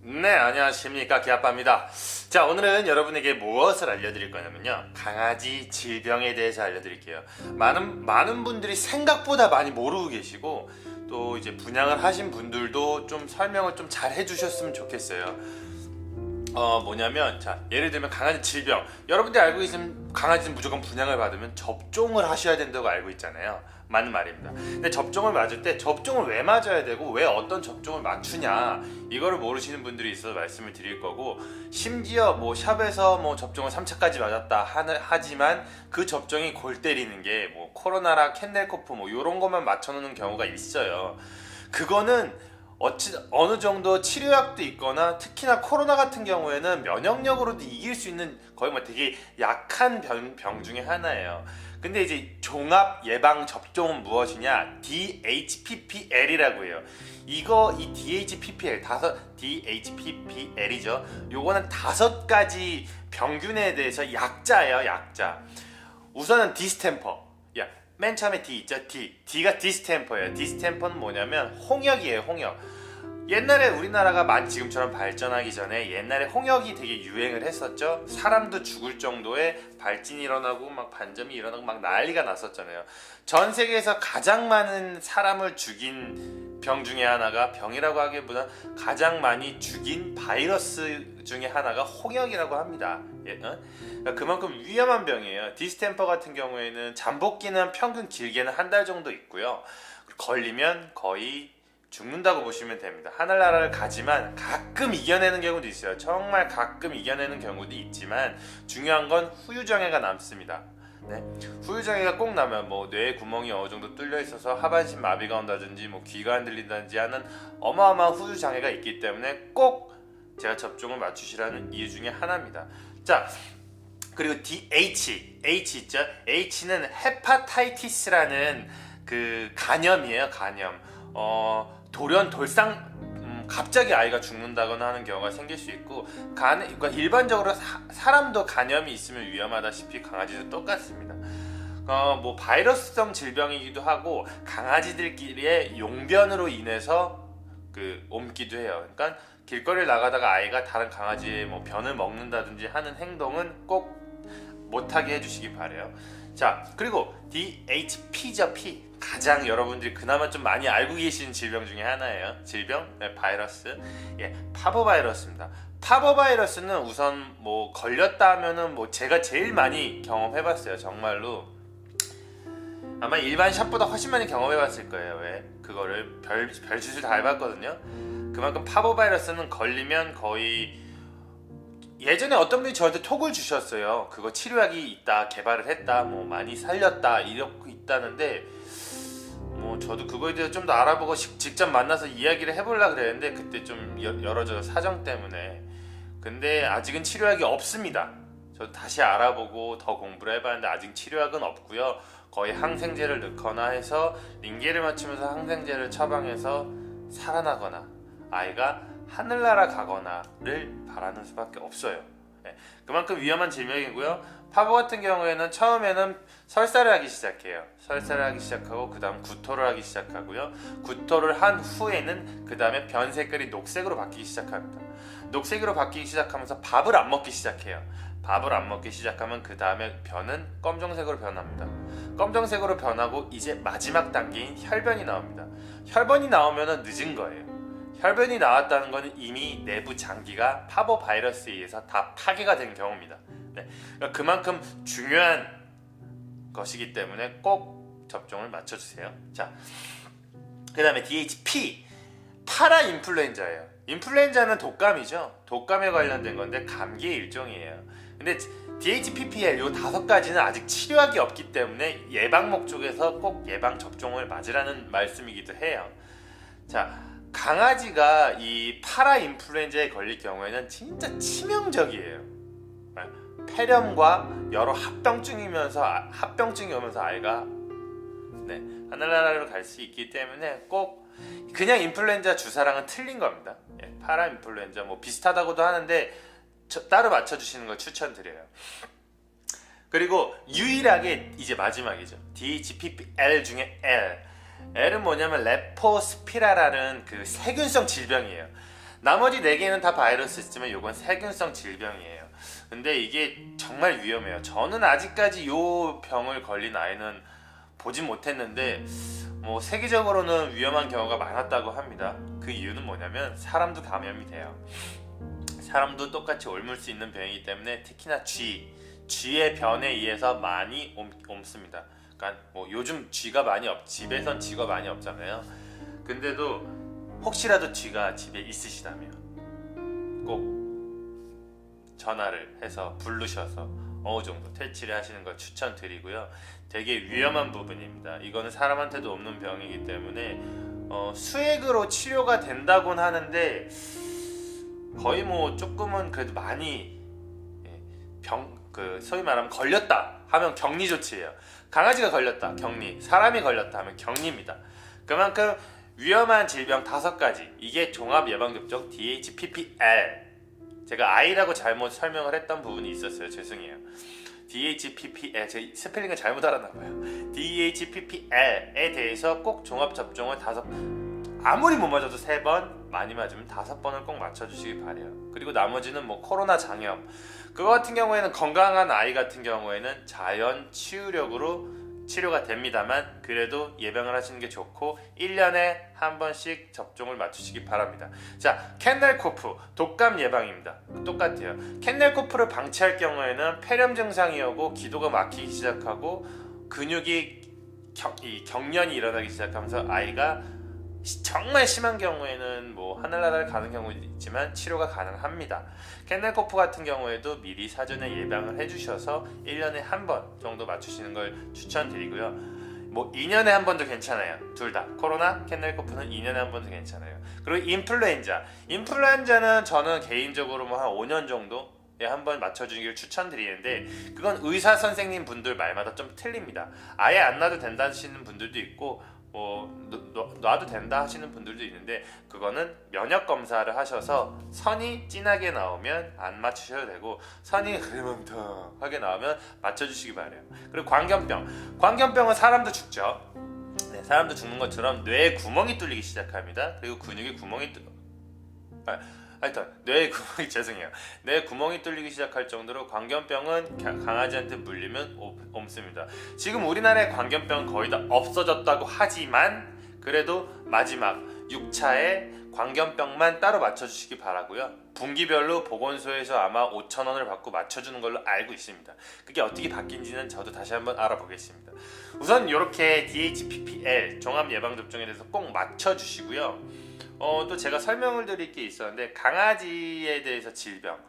네, 안녕하십니까. 기아빠입니다. 자, 오늘은 여러분에게 무엇을 알려드릴 거냐면요, 강아지 질병에 대해서 알려드릴게요. 많은 분들이 생각보다 많이 모르고 계시고, 또 이제 분양을 하신 분들도 좀 설명을 좀 잘 해주셨으면 좋겠어요. 뭐냐면, 자, 예를 들면 강아지 질병. 여러분들이 알고 계시는 강아지는 무조건 분양을 받으면 접종을 하셔야 된다고 알고 있잖아요. 맞는 말입니다. 근데 접종을 맞을 때 접종을 왜 맞아야 되고 왜 어떤 접종을 맞추냐, 이거를 모르시는 분들이 있어서 말씀을 드릴 거고, 심지어 뭐 샵에서 뭐 접종을 3차까지 맞았다 하지만 그 접종이 골 때리는 게 뭐 코로나라 캔넬코프 뭐 이런 것만 맞춰놓는 경우가 있어요. 그거는 어느 정도 치료약도 있거나, 특히나 코로나 같은 경우에는 면역력으로도 이길 수 있는 거의 뭐 되게 약한 병 중에 하나예요. 근데 이제 종합 예방 접종은 무엇이냐? DHPPL이라고 해요. 이 DHPPL이죠. 요거는 5가지 병균에 대해서 약자예요, 약자. 우선은 디스템퍼. 맨 처음에 D 있죠? D가 디스템퍼예요. 디스템퍼는 뭐냐면 홍역이에요, 홍역. 옛날에 우리나라가 지금처럼 발전하기 전에 옛날에 홍역이 되게 유행을 했었죠. 사람도 죽을 정도의 발진이 일어나고 막 반점이 일어나고 막 난리가 났었잖아요. 전 세계에서 가장 많은 사람을 죽인 병 중에 하나가, 병이라고 하기보다 가장 많이 죽인 바이러스 중에 하나가 홍역이라고 합니다. 그러니까 그만큼 위험한 병이에요. 디스템퍼 같은 경우에는 잠복기는 평균 길게는 한 달 정도 있고요. 걸리면 거의 죽는다고 보시면 됩니다. 하늘나라를 가지만 가끔 이겨내는 경우도 있어요. 정말 가끔 이겨내는 경우도 있지만, 중요한 건 후유장애가 남습니다. 네. 후유장애가 꼭 나면 뭐 뇌에 구멍이 어느 정도 뚫려 있어서 하반신 마비가 온다든지 뭐 귀가 안 들린다든지 하는 어마어마한 후유장애가 있기 때문에 꼭 제가 접종을 맞추시라는 이유 중에 하나입니다. 자, 그리고 H 있죠? H는 헤파타이티스라는 그 간염이에요. 간염. 돌상 갑자기 아이가 죽는다거나 하는 경우가 생길 수 있고, 그러니까 일반적으로 사람도 간염이 있으면 위험하다시피 강아지도 똑같습니다. 뭐 바이러스성 질병이기도 하고, 강아지들끼리의 용변으로 인해서 옮기도 해요. 그러니까 길거리를 나가다가 아이가 다른 강아지의 뭐 변을 먹는다든지 하는 행동은 꼭 못하게 해주시기 바래요. 자, 그리고 DHP죠. P. 가장 여러분들이 그나마 좀 많이 알고 계시는 질병 중에 하나예요. 질병, 바이러스. 파보바이러스입니다. 파보바이러스는 우선 뭐 걸렸다 하면은 뭐 제가 제일 많이 경험해봤어요. 정말로 아마 일반 샷보다 훨씬 많이 경험해봤을 거예요. 왜? 그거를 별짓을 다 해봤거든요. 그만큼 파보바이러스는 걸리면 거의, 예전에 어떤 분이 저한테 톡을 주셨어요. 그거 치료약이 있다, 개발을 했다, 뭐 많이 살렸다, 이렇게 있다는데, 뭐 저도 그거에 대해서 좀 더 알아보고 직접 만나서 이야기를 해보려고 그랬는데, 그때 좀 여러 사정 때문에. 근데 아직은 치료약이 없습니다. 저도 다시 알아보고 더 공부를 해봤는데 아직 치료약은 없고요. 거의 항생제를 넣거나 해서 링겔을 맞추면서 항생제를 처방해서 살아나거나 아이가 하늘나라 가거나를 바라는 수밖에 없어요. 그만큼 위험한 질병이고요. 파보 같은 경우에는 처음에는 설사를 하기 시작해요. 설사를 하기 시작하고 그 다음 구토를 하기 시작하고요. 구토를 한 후에는 그 다음에 변 색깔이 녹색으로 바뀌기 시작합니다. 녹색으로 바뀌기 시작하면서 밥을 안 먹기 시작해요. 밥을 안 먹기 시작하면 그 다음에 변은 검정색으로 변합니다. 검정색으로 변하고 이제 마지막 단계인 혈변이 나옵니다. 혈변이 나오면 늦은 거예요. 혈변이 나왔다는 것은 이미 내부 장기가 파보 바이러스에 의해서 다 파괴가 된 경우입니다. 그러니까 그만큼 중요한 것이기 때문에 꼭 접종을 맞춰주세요. 자, 그 다음에 DHP, 파라인플루엔자예요. 인플루엔자는 독감이죠. 독감에 관련된 건데 감기의 일종이에요. 근데 DHPPL 요 5가지는 아직 치료약이 없기 때문에 예방 목적에서 꼭 예방 접종을 맞으라는 말씀이기도 해요. 자, 강아지가 이 파라인플루엔자에 걸릴 경우에는 진짜 치명적이에요. 폐렴과 여러 합병증이 오면서 아이가 하늘나라로 갈 수 있기 때문에 꼭 그냥 인플루엔자 주사랑은 틀린 겁니다. 파라인플루엔자 뭐 비슷하다고도 하는데 따로 맞춰주시는 걸 추천드려요. 그리고 유일하게 이제 마지막이죠. DHPPL 중에 L은 뭐냐면 레포스피라라는 그 세균성 질병이에요. 나머지 4개는 다 바이러스 있지만 요건 세균성 질병이에요. 근데 이게 정말 위험해요. 저는 아직까지 요 병을 걸린 아이는 보지 못했는데 뭐 세계적으로는 위험한 경우가 많았다고 합니다. 그 이유는 뭐냐면 사람도 감염이 돼요. 사람도 똑같이 옮을 수 있는 병이기 때문에 특히나 쥐의 변에 의해서 많이 옮습니다. 그러니까 뭐 요즘 집에선 쥐가 많이 없잖아요. 근데도 혹시라도 쥐가 집에 있으시다면 꼭 전화를 해서 부르셔서 어느 정도 퇴치를 하시는 걸 추천드리고요. 되게 위험한 부분입니다. 이거는 사람한테도 없는 병이기 때문에 수액으로 치료가 된다곤 하는데 거의 뭐 조금은 그래도 많이 소위 말하면 걸렸다 하면 격리 조치예요. 강아지가 걸렸다 격리, 사람이 걸렸다 하면 격리입니다. 그만큼 위험한 질병 5가지, 이게 종합예방접종 DHPPL, 제가 I라고 잘못 설명을 했던 부분이 있었어요. 죄송해요. DHPPL, 제가 스펠링을 잘못 알았나봐요. DHPPL에 대해서 꼭 종합접종을 아무리 못 맞아도 3번, 많이 맞으면 5번을 꼭 맞춰주시기 바래요. 그리고 나머지는 뭐 코로나 장염, 그거 같은 경우에는 건강한 아이 같은 경우에는 자연 치유력으로 치료가 됩니다만 그래도 예방을 하시는 게 좋고 1년에 한 번씩 접종을 맞추시기 바랍니다. 자, 캔넬코프 독감 예방입니다. 똑같아요. 캔넬코프를 방치할 경우에는 폐렴 증상이 오고 기도가 막히기 시작하고 근육이 경련이 일어나기 시작하면서 아이가 정말 심한 경우에는 뭐 하늘나라를 가는 경우도 있지만 치료가 가능합니다. 캔넬코프 같은 경우에도 미리 사전에 예방을 해주셔서 1년에 한 번 정도 맞추시는 걸 추천드리고요. 뭐 2년에 한 번도 괜찮아요. 둘 다. 코로나, 캔넬코프는 2년에 한 번도 괜찮아요. 그리고 인플루엔자는 저는 개인적으로 뭐 한 5년 정도 한 번 맞춰주기를 추천드리는데 그건 의사 선생님 분들 말마다 좀 틀립니다. 아예 안 놔도 된다 하시는 분들도 있고 놔도 된다 하시는 분들도 있는데 그거는 면역 검사를 하셔서 선이 진하게 나오면 안 맞추셔도 되고 선이 흐리멍텅하게 나오면 맞춰주시기 바래요. 그리고 광견병은 사람도 죽죠. 네, 사람도 죽는 것처럼 뇌에 구멍이 뚫리기 시작합니다. 그리고 근육에 구멍이 뇌에 구멍이 뚫리기 시작할 정도로 광견병은 강아지한테 물리면 옮습니다. 지금 우리나라에 광견병은 거의 다 없어졌다고 하지만 그래도 마지막 6차에 광견병만 따로 맞춰주시기 바라고요. 분기별로 보건소에서 아마 5,000원을 받고 맞춰주는 걸로 알고 있습니다. 그게 어떻게 바뀐지는 저도 다시 한번 알아보겠습니다. 우선 이렇게 DHPPL 종합예방접종에 대해서 꼭 맞춰주시고요. 또 제가 설명을 드릴 게 있었는데 강아지에 대해서 질병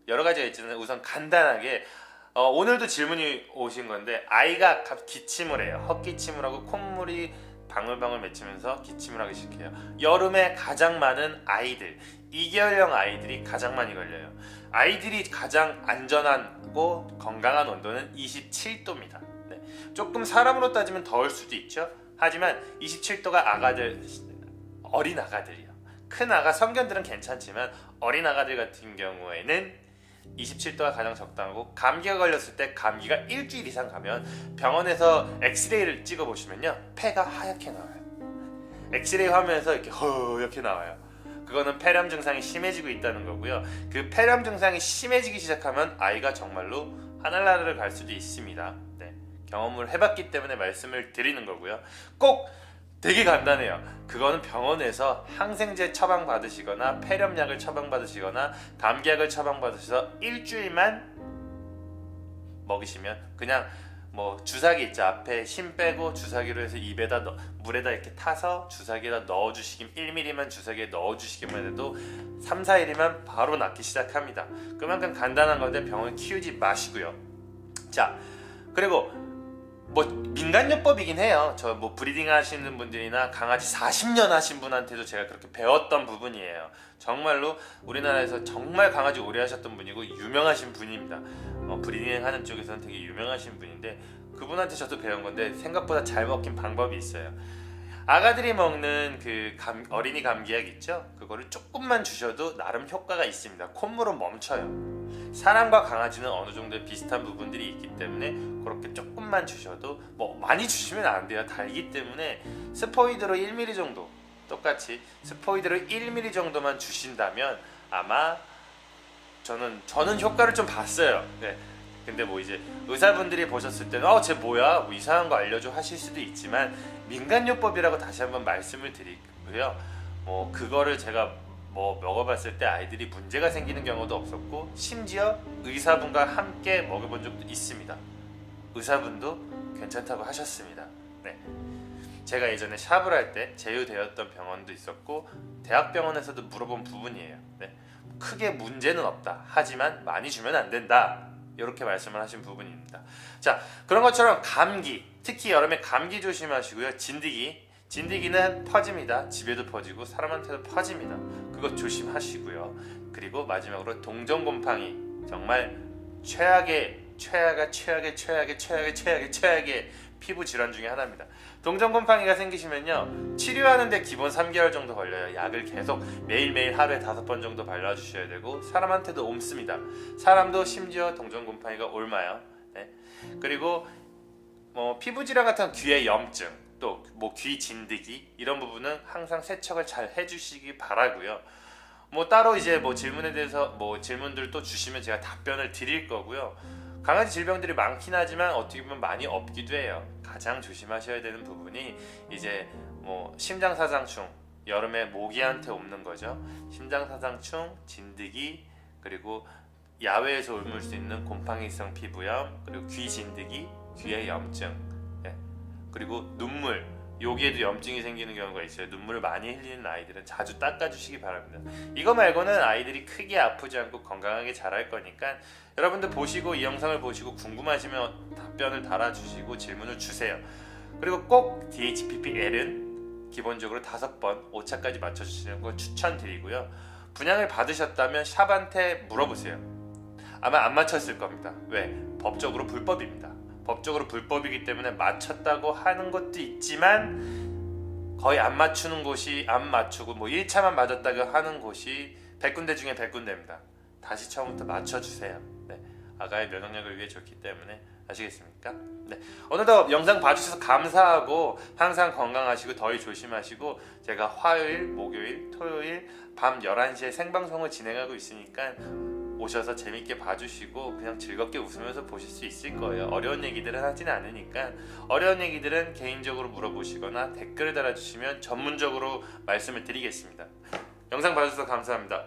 여러 가지가 있잖아요. 우선 간단하게 오늘도 질문이 오신 건데 아이가 기침을 해요. 헛기침을 하고 콧물이 방울방울 맺히면서 기침을 하기 시작해요. 여름에 가장 많은 아이들, 2개월형 아이들이 가장 많이 걸려요. 아이들이 가장 안전하고 건강한 온도는 27도입니다. 네. 조금 사람으로 따지면 더울 수도 있죠. 하지만 27도가 어린 아가들이요. 큰 아가 성견들은 괜찮지만 어린 아가들 같은 경우에는 27도가 가장 적당하고 감기가 걸렸을 때 감기가 일주일 이상 가면 병원에서 엑스레이를 찍어보시면요 폐가 하얗게 나와요. 엑스레이 화면에서 이렇게 허옇게 나와요. 그거는 폐렴 증상이 심해지고 있다는 거고요. 그 폐렴 증상이 심해지기 시작하면 아이가 정말로 하늘나라를 갈 수도 있습니다. 네, 경험을 해봤기 때문에 말씀을 드리는 거고요. 꼭 되게 간단해요. 그거는 병원에서 항생제 처방 받으시거나 폐렴약을 처방 받으시거나 감기약을 처방 받으셔서 일주일만 먹이시면 그냥 뭐 주사기 있죠. 앞에 힘 빼고 주사기로 해서 입에다 물에다 이렇게 타서 주사기에다 넣어주시기만 1mm만 주사기에 넣어주시기만 해도 3, 4일이면 바로 낫기 시작합니다. 그만큼 간단한 건데 병원 키우지 마시고요. 자, 그리고 뭐 민간요법이긴 해요. 저 뭐 브리딩 하시는 분들이나 강아지 40년 하신 분한테도 제가 그렇게 배웠던 부분이에요. 정말로 우리나라에서 정말 강아지 오래 하셨던 분이고 유명하신 분입니다. 브리딩 하는 쪽에서는 되게 유명하신 분인데 그분한테 저도 배운 건데 생각보다 잘 먹힌 방법이 있어요. 아가들이 먹는 그 어린이 감기약 있죠? 그거를 조금만 주셔도 나름 효과가 있습니다. 콧물은 멈춰요. 사람과 강아지는 어느 정도 비슷한 부분들이 있기 때문에 그렇게 조금만 주셔도 뭐 많이 주시면 안 돼요. 달기 때문에 스포이드로 1mm 정도 똑같이 스포이드를 1mm 정도만 주신다면 아마 저는 효과를 좀 봤어요. 네. 근데 뭐 이제 의사분들이 보셨을 때는 쟤 뭐야? 뭐 이상한 거 알려줘 하실 수도 있지만 민간요법이라고 다시 한번 말씀을 드리고요. 뭐 그거를 제가 뭐 먹어봤을 때 아이들이 문제가 생기는 경우도 없었고 심지어 의사분과 함께 먹어본 적도 있습니다. 의사분도 괜찮다고 하셨습니다. 네. 제가 예전에 샵을 할 때 제휴되었던 병원도 있었고 대학병원에서도 물어본 부분이에요. 네. 크게 문제는 없다. 하지만 많이 주면 안 된다. 이렇게 말씀을 하신 부분입니다. 자, 그런 것처럼 감기, 특히 여름에 감기 조심하시고요. 진드기는 퍼집니다. 집에도 퍼지고 사람한테도 퍼집니다. 그거 조심하시고요. 그리고 마지막으로 동전곰팡이, 정말 최악의 피부 질환 중에 하나입니다. 동전곰팡이가 생기시면요, 치료하는데 기본 3개월 정도 걸려요. 약을 계속 매일매일 하루에 5번 정도 발라주셔야 되고 사람한테도 옮습니다. 사람도 심지어 동전곰팡이가 옮아요. 네. 그리고 뭐 피부 질환 같은 귀의 염증, 또 뭐 귀 진드기 이런 부분은 항상 세척을 잘 해주시기 바라고요. 뭐 따로 이제 뭐 질문에 대해서 뭐 질문들 또 주시면 제가 답변을 드릴 거고요. 강아지 질병들이 많긴 하지만 어떻게 보면 많이 없기도 해요. 가장 조심하셔야 되는 부분이 이제 뭐 심장사상충, 여름에 모기한테 옮는 거죠. 심장사상충, 진드기, 그리고 야외에서 옮을 수 있는 곰팡이성 피부염, 그리고 귀 진드기, 귀의 염증, 네. 그리고 눈물, 여기에도 염증이 생기는 경우가 있어요. 눈물을 많이 흘리는 아이들은 자주 닦아주시기 바랍니다. 이거 말고는 아이들이 크게 아프지 않고 건강하게 자랄 거니까 여러분들 보시고 이 영상을 보시고 궁금하시면 답변을 달아주시고 질문을 주세요. 그리고 꼭 DHPPL은 기본적으로 5번 5차까지 맞춰주시는 걸 추천드리고요. 분양을 받으셨다면 샵한테 물어보세요. 아마 안 맞췄을 겁니다. 왜? 법적으로 불법입니다. 법적으로 불법이기 때문에 맞췄다고 하는 것도 있지만 거의 안 맞추는 곳이 안 맞추고 뭐 1차만 맞았다고 하는 곳이 100군데 중에 100군데입니다. 다시 처음부터 맞춰주세요. 네. 아가의 면역력을 위해 좋기 때문에 아시겠습니까? 네. 오늘도 영상 봐주셔서 감사하고 항상 건강하시고 더위 조심하시고 제가 화요일, 목요일, 토요일 밤 11시에 생방송을 진행하고 있으니까 오셔서 재밌게 봐주시고 그냥 즐겁게 웃으면서 보실 수 있을 거예요. 어려운 얘기들은 하진 않으니까 어려운 얘기들은 개인적으로 물어보시거나 댓글을 달아주시면 전문적으로 말씀을 드리겠습니다. 영상 봐주셔서 감사합니다.